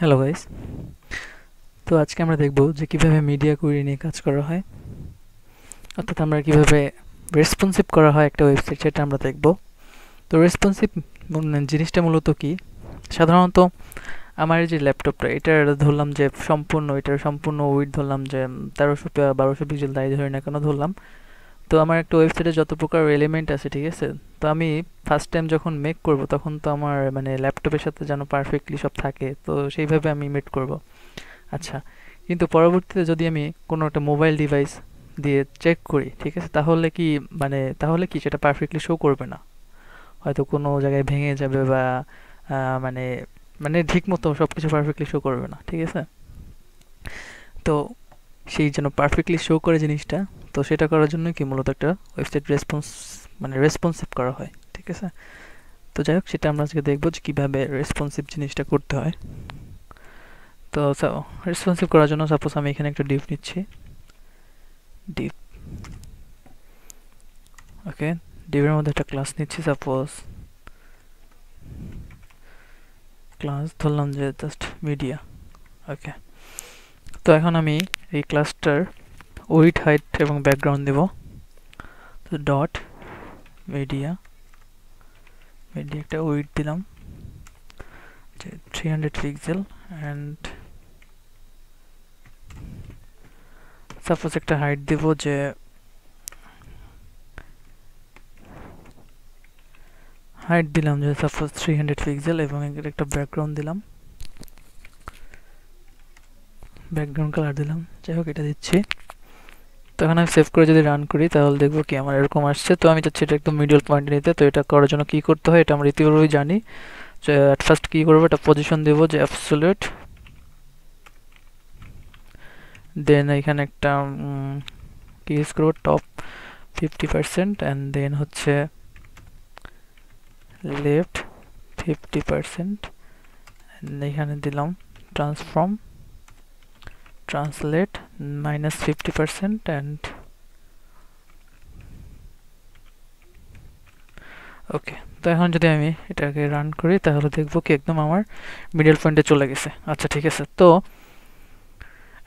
Hello guys. তো আজকে আমরা দেখব যে কিভাবে মিডিয়া কোয়েরি নিয়ে কাজ করা হয়, অর্থাৎ আমরা কিভাবে রেসপন্সিভ করা হয় একটা ওয়েবসাইট, সেটা আমরা দেখব। তো রেসপন্সিভ জিনিসটা মূলত কি? সাধারণত আমার এই যে ল্যাপটপটা, এটার ধরলাম যে এটার সম্পূর্ণ উইডথ ধরলাম যে 1300 পিক্সেল, তাই ধরে না কেন ধরলাম। তো আমার একটা ওয়েবসাইটে যত প্রকার এলিমেন্ট আছে, ঠিক আছে, তো আমি ফার্স্ট টাইম যখন মেক করব তখন তো আমার ল্যাপটপের সাথে যেন পারফেক্টলি সব থাকে, তো সেইভাবে আমি মেক করব। আচ্ছা, কিন্তু পরবর্তীতে যদি আমি কোনো একটা মোবাইল ডিভাইস দিয়ে চেক করি, ঠিক আছে, তাহলে কি সেটা পারফেক্টলি শো করবে না, হয়তো কোনো জায়গায় ভেঙে যাবে বা আহ, মানে মানে ঠিক মতো সব কিছু পারফেক্টলি শো করবে না, ঠিক আছে। তো সেই জন্য পারফেক্টলি শো করে জিনিসটা, তো সেটা করার জন্য কি মূলত একটা ওয়েবসাইট রেসপন্সিভ করা হয়, ঠিক আছে। তো যাই হোক, সেটা আমরা আজকে দেখবো যে কীভাবে রেসপন্সিভ জিনিসটা করতে হয়। তো রেসপন্সিভ করার জন্য সাপোজ আমি এখানে একটা ডিভ নিচ্ছি, ডিভ, ওকে। ডিভের মধ্যে একটা ক্লাস নিচ্ছি, সাপোজ ক্লাস ধরলাম যে জাস্ট মিডিয়া, ওকে। তো এখন আমি এই ক্লাসটার উইডথ, হাইট এবং ব্যাকগ্রাউন্ড দেব। তো ডট মিডিয়া, একটা উইডথ দিলাম যে 300 পিক্সেল, অ্যান্ড সাপোজ একটা হাইট দেব যে দিলাম যে সাপোজ 300 পিক্সেল, এবং এর একটা ব্যাকগ্রাউন্ড দিলাম, ব্যাকগ্রাউন্ড কালার দিলাম, যাই হোক এটা দিচ্ছি। তো এখন আমি সেভ করে যদি রান করি, তাহলে দেখবো কি আমার এরকম আসছে। তো আমি চাচ্ছি এটা একদম মিডল পয়েন্টে নিতে। তো এটা করার জন্য কি করতে হয়, এটা আমরা ইতিপূর্বেই জানি। যে অ্যাট ফার্স্ট কি করবো, একটা পজিশন দেবো যে অ্যাবসোলিউট, দেন এখানে একটা কি ইউজ করবো, টপ 50%, অ্যান্ড দেন হচ্ছে লেফট 50%, এখানে দিলাম ট্রান্সলেট -50%, অ্যান্ড ওকে। তো এখন যদি আমি এটাকে রান করি, তাহলে দেখবো কি একদম আমার মিডল পয়েন্টে চলে গেছে। আচ্ছা, ঠিক আছে। তো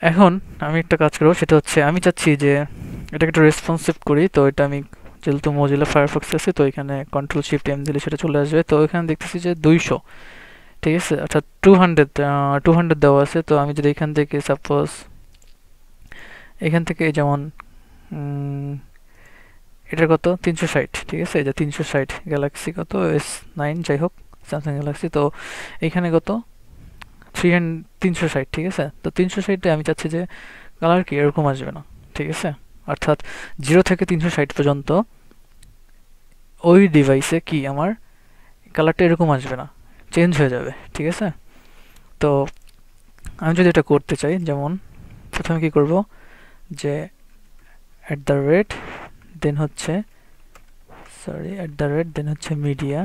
এখন আমি একটা কাজ করবো, সেটা হচ্ছে আমি চাচ্ছি যে এটাকে একটু রেসপন্সিভ করি। তো এটা আমি যেহেতু মজিলা ফায়ারফক্স আছে, তো এখানে Ctrl+Shift+M দিলে সেটা চলে আসবে। তো এখানে দেখতেছি যে 200, ঠিক আছে, অর্থাৎ 200 দেওয়া আছে। তো আমি যদি এখান থেকে সাপোজ এখান থেকে যেমন এটার কত 360, ঠিক আছে, এই যে 360 গ্যালাক্সি কত S9, যাই হোক স্যামসাং গ্যালাক্সি। তো এইখানে কত 360, ঠিক আছে। তো 360 আমি চাচ্ছি যে কালার কি এরকম আসবে না, ঠিক আছে, অর্থাৎ 0 থেকে 360 পর্যন্ত ওই ডিভাইসে কি আমার কালারটা এরকম আসবে না, চেঞ্জ হয়ে যাবে, ঠিক আছে। তো আমি যদি এটা করতে চাই, যেমন প্রথমে কি করব, যে @ দেন হচ্ছে দেন হচ্ছে মিডিয়া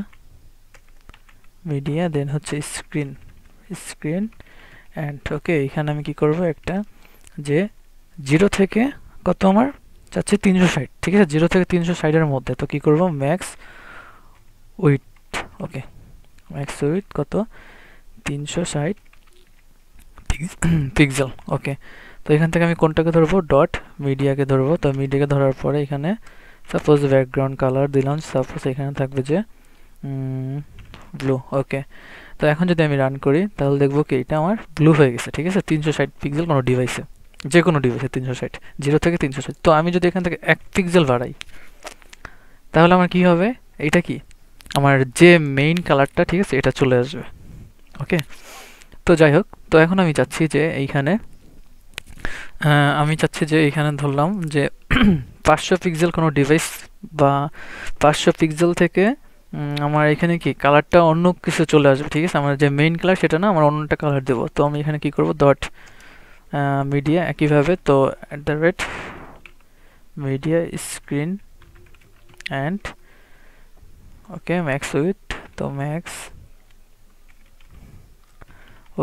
দেন হচ্ছে স্ক্রিন অ্যান্ড ওকে। এখানে আমি কি করব, একটা যে 0 থেকে কত আমার চাচ্ছি 360, ঠিক আছে, 0 থেকে 360 এর মধ্যে। তো কি করব, max with, okay, max with কত 360 পিক্সেল, ওকে। তো এখান থেকে আমি কোনটাকে ধরবো, মিডিয়াকে ধরবো। তো মিডিয়াকে ধরার পরে এখানে সাপোজ ব্যাকগ্রাউন্ড কালার দিলাম, সাপোজ এখানে থাকবে যে ব্লু, ওকে। তো এখন যদি আমি রান করি, তাহলে দেখবো কি এটা আমার ব্লু হয়ে গেছে, ঠিক আছে, 360 পিক্সেল কোনো ডিভাইসে, যে কোনো ডিভাইসে 360, 0 থেকে 360। তো আমি যদি এখান থেকে 1 পিক্সেল বাড়াই, তাহলে আমার কি হবে, এটা কি আমার যে মেইন কালারটা, ঠিক আছে, এটা চলে আসবে, ওকে। তো যাই হোক, তো এখন আমি চাচ্ছি যে এইখানে ধরলাম যে 500 পিক্সেল কোনো ডিভাইস, বা 500 পিক্সেল থেকে আমার এখানে কি কালারটা অন্য কিছু চলে আসবে, ঠিক আছে, আমার যে মেইন কালার সেটা না, আমার অন্যটা কালার দেবো। তো আমি এখানে কি করব, মিডিয়া, একইভাবে। তো media screen and okay max with, তো ম্যাক্স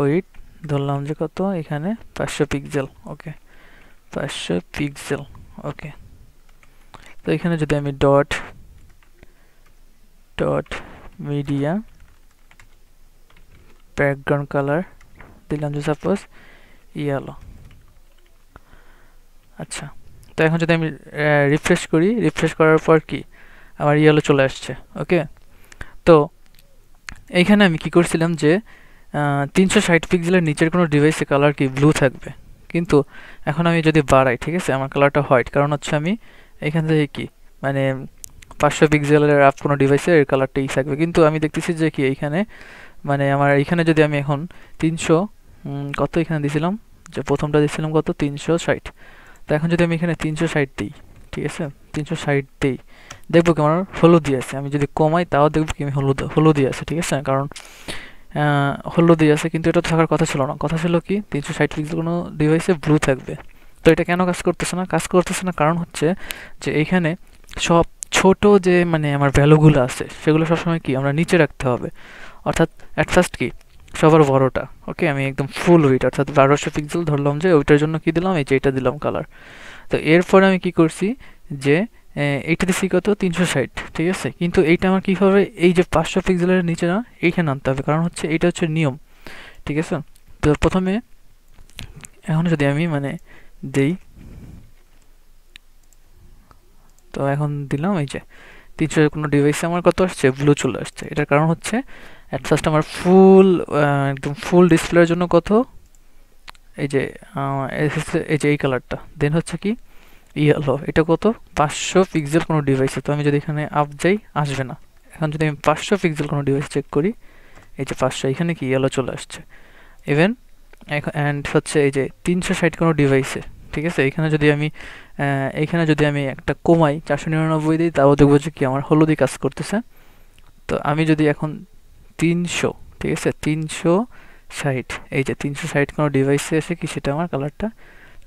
উইথ ধরলাম যে কত, এখানে 500 পিক্সেল, ওকে, 500 পিক্সেল, ওকে। তো এখানে যদি আমি ডট মিডিয়া ব্যাকগ্রাউন্ড কালার দিলাম যে সাপোজ ইয়েলো। আচ্ছা, তো এখন যদি আমি রিফ্রেশ করি, রিফ্রেশ করার পর কি আমার ইয়েলো চলে আসছে। ওকে, তো এইখানে আমি কি করছিলাম যে 360 পিক্সেলের নিচের কোনো ডিভাইসে কালার কি ব্লু থাকবে, কিন্তু এখন আমি যদি বাড়াই, ঠিক আছে, আমার কালারটা হোয়াইট, কারণ হচ্ছে আমি এখান থেকে কি মানে 500 পিক্সেলের আপ কোনো ডিভাইসে এর কালারটা থাকবে, কিন্তু আমি দেখতেছি যে কি এইখানে মানে আমার এইখানে যদি আমি এখন 300 কত এখানে দিয়েছিলাম, যে প্রথমটা দিয়েছিলাম কত 360, তো এখন যদি আমি এখানে 360 দিই, ঠিক আছে, 360 দিই, দেখবো কি আমার হলুদই আছে। আমি যদি কমাই তাও দেখবো কি আমি হলুদই আছে, ঠিক আছে, কারণ হলুদই আছে, কিন্তু এটা থাকার কথা ছিল না। কথা ছিল কি 360 পিক্সেল কোনো ডিভাইসে ব্লু থাকবে। তো এটা কেন কাজ করতেছে না? কাজ করতেছে না কারণ হচ্ছে যে এইখানে সব ছোট যে মানে আমার ভ্যালুগুলো আছে সেগুলো সবসময় কি আমরা নিচে রাখতে হবে, অর্থাৎ অ্যাট ফার্স্ট কি সবার বড়টা। ওকে, আমি একদম ফুল উইট অর্থাৎ 1200 পিক্সেল ধরলাম, যে ওইটার জন্য কি দিলাম, এই যে এটা দিলাম কালার। তো এরপরে আমি কি করছি যে এইটা দিচ্ছি কত 360, ঠিক আছে, কিন্তু এইটা আমার কীভাবে এই যে 500 পিক্সেলের নিচে না এইখানে আনতে হবে, কারণ হচ্ছে এইটা হচ্ছে নিয়ম, ঠিক আছে। তো প্রথমে এখন যদি আমি মানে দেই, তো এখন দিলাম এই যে 300 কোনো ডিভাইসে আমার কত আসছে ব্লু চলে আসছে। এটার কারণ হচ্ছে অ্যাট ফার্স্ট আমার ফুল একদম ফুল ডিসপ্লের জন্য কত এই যে এই যে এই কালারটা, দেন হচ্ছে কি ইয়েলো, এটা কত 500 পিক্সেল কোনো ডিভাইসে। তো আমি যদি এখানে আপ যাই আসবে না। এখন যদি আমি 500 পিক্সেল কোনো ডিভাইস চেক করি, এই যে 500, এখানে কি ইয়েলো চলে আসছে। ইভেন অ্যান্ড হচ্ছে এই যে 360 কোনো ডিভাইসে, ঠিক আছে, এইখানে যদি আমি একটা কমাই 499 দিই, তাও দেখবো যে কি আমার হলুদই কাজ করতেছে। তো আমি যদি এখন 300, ঠিক আছে, 360, এই যে 360 কোনো ডিভাইসে এসে কি সেটা আমার কালারটা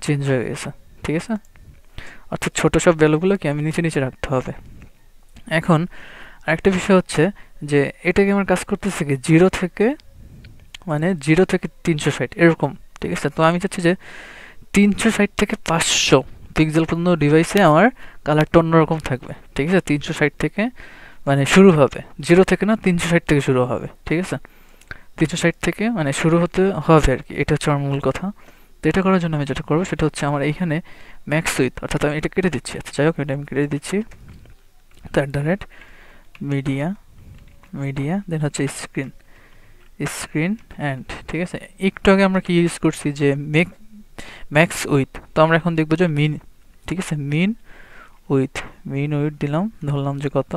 চেঞ্জ হয়ে গেছে, ঠিক আছে। অর্থাৎ ছোটো সব ভ্যালুগুলো কি আমি নিচে রাখতে হবে। এখন আরেকটা বিষয় হচ্ছে যে এটাকে আমার কাজ করতেছে কি 0 থেকে 360 এরকম, ঠিক আছে। তো আমি চাচ্ছি যে 360 থেকে 500 পিক্সেল পর্যন্ত ডিভাইসে আমার কালারটা অন্যরকম থাকবে, ঠিক আছে। 360 থেকে মানে শুরু হবে, 0 থেকে না 360 থেকে শুরু হবে, ঠিক আছে। 360 থেকে মানে শুরু হতে হবে আর কি, এটা হচ্ছে আমার মূল কথা। তো এটা করার জন্য আমি যেটা করবো সেটা হচ্ছে আমার এইখানে ম্যাক্স উইথ, অর্থাৎ আমি এটা কেটে দিচ্ছি। আচ্ছা যাই হোক, এটা আমি কেটে দিচ্ছি। তো মিডিয়া দেন হচ্ছে স্ক্রিন অ্যান্ড, ঠিক আছে। একটু আগে আমরা কি ইউজ করছি যে ম্যাক্স উইথ, তো আমরা এখন দেখবো যে মিন, ঠিক আছে, মিন উইথ দিলাম, ধরলাম যে কত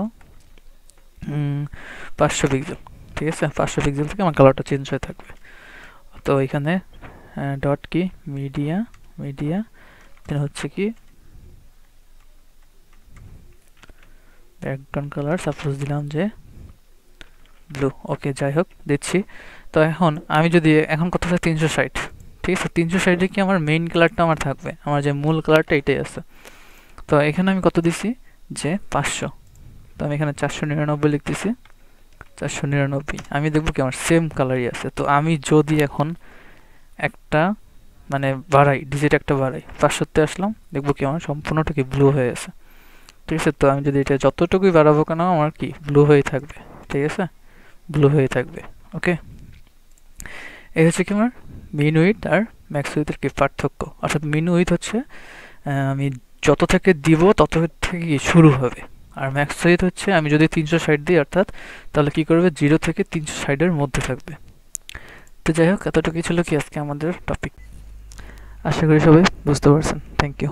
500 পিক্সেল, ঠিক আছে। 500 পিক্সেল থেকে আমার কালারটা চেঞ্জ হয়ে থাকবে। তো এখানে ডট কি মিডিয়া দেন হচ্ছে কি ব্যাকগ্রাউন্ড কালার, সাপোজ দিলাম যে ব্লু। ওকে, যাই হোক দিচ্ছি। তো এখন আমি যদি এখন কত থাকে 360, ঠিক আছে, 360 কি আমার মেইন কালারটা আমার থাকবে, আমার যে মূল কালারটা এটাই আছে। তো এখানে আমি কত দিছি যে 500, তো আমি এখানে 499 লিখতেছি, 499। আমি দেখবো কি আমার সেম কালারই আছে। তো আমি যদি এখন একটা মানে বাড়াই, ডিজিট একটা বাড়াই, 500-তে আসলাম, দেখবো কি আমার সম্পূর্ণটা কি ব্লু হয়ে আছে, ঠিক আছে। তো আমি যদি এটা যতটুকুই বাড়াবো কেন আমার কি ব্লু হয়ে থাকবে, ঠিক আছে, ব্লু হয়ে থাকবে। ওকে, এই হচ্ছে কি আমার মিন উইথ আর ম্যাক্স উইথের কি পার্থক্য। অর্থাৎ মিন উইথ হচ্ছে আমি যত থেকে দিব তত থেকে কি শুরু হবে, আর ম্যাক্স উইথ হচ্ছে আমি যদি 360 দিই অর্থাৎ তাহলে কি করবে 0 থেকে 360-এর মধ্যে থাকবে। তো যাই হোক, এতটুকুই ছিল কি আজকে আমাদের টপিক। আশা করি সবাই বুঝতে পারছেন। Thank you.